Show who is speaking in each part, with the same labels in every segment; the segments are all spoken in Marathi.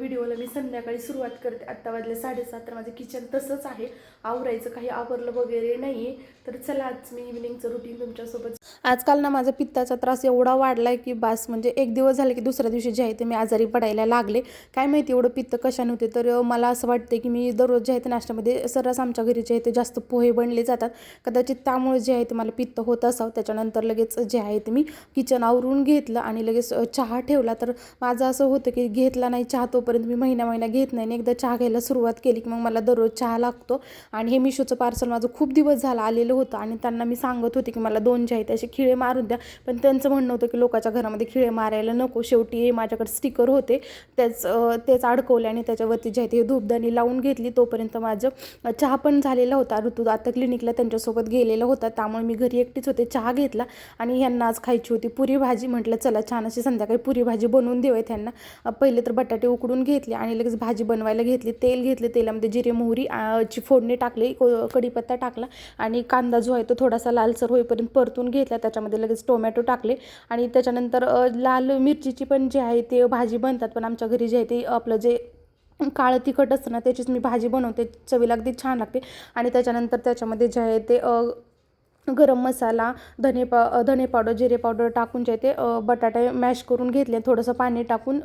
Speaker 1: व्हिडिओला मी संध्याकाळी सुरुवात करते. आत्ता वाजले 7:30. तर माझं किचन तसंच आहे, आवरायचं काही आवरलं वगैरे नाही आहे. तर चला आज मी इव्हिनिंगचं रुटीन तुमच्यासोबत. आजकाल ना माझा पित्ताचा त्रास एवढा वाढला आहे की बास, म्हणजे एक दिवस झाले की दुसऱ्या दिवशी जे आहे ते मी आजारी पडायला लागले. काय माहिती एवढं पित्त कशाने होते. तर मला असं वाटते की मी दररोज जे आहे ते नाश्त्यामध्ये सर्रास आमच्या घरी जे आहे ते जास्त पोहे बनले जातात, कदाचित त्यामुळे जे आहे ते मला पित्त होत असावं. त्याच्यानंतर लगेच जे आहे ते मी किचन आवरून घेतलं आणि लगेच चहा ठेवला. तर माझं असं होतं की घेतला नाही चहा तोपर्यंत मी महिना घेत नाही, आणि एकदा चहा घ्यायला सुरुवात केली की मग मला दररोज चहा लागतो. आणि हे मिशोचं पार्सल माझं खूप दिवस झालं आलेलं होतं, आणि त्यांना मी सांगत होते की मला 2 जे आहेत असे खिळे मारून द्या, पण त्यांचं म्हणणं होतं की लोकांच्या घरामध्ये खिळे मारायला नको. शेवटी हे माझ्याकडे स्टिकर होते, तेच अडकवले आणि त्याच्यावरती जे आहे ते धूपदाणी लावून घेतली. तोपर्यंत माझं चहा पण झालेला होता. ऋतू आता क्लिनिकला त्यांच्यासोबत गेलेला होता, त्यामुळे मी घरी एकटीच होते. चहा घेतला आणि ह्यांना आज खायची होती पुरी भाजी. म्हटलं चला छान अशी संध्याकाळी पुरी भाजी बनवून देऊयात ह्यांना. पहिले तर बटाटे उकडून घेतले आणि लगेच भाजी बनवायला घेतली. तेल घेतले, तेलामध्ये जिरे मोहरी ची फोडणी टाकली, कढीपत्ता टाकला आणि कांदा जो आहे तो थोडासा लालसर होईपर्यंत परतून घेतला. त्याच्यामध्ये लगेच टोमॅटो टाकले आणि त्याच्यानंतर लाल मिरचीची पण जी आहे ते भाजी बनतात, पण आमच्या घरी जे आहे ते आपलं जे काळं तिखट असतं ना त्याचीच मी भाजी बनवते. चवीला अगदी छान लागते. आणि त्याच्यानंतर त्याच्यामध्ये जे आहे ते गरम मसाला, धने पावडर, जिरे पावडर टाकून जे ते बटाटे मॅश करून घेतले. थोडंसं पाणी टाकून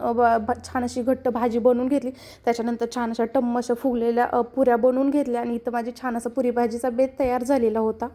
Speaker 1: छान अशी घट्ट भाजी बनवून घेतली. त्याच्यानंतर छान अशा टम्म अशा फुगलेल्या पुऱ्या बनवून घेतल्या आणि इथं माझी छान असा पुरी भाजीचा बेत तयार झालेला होता.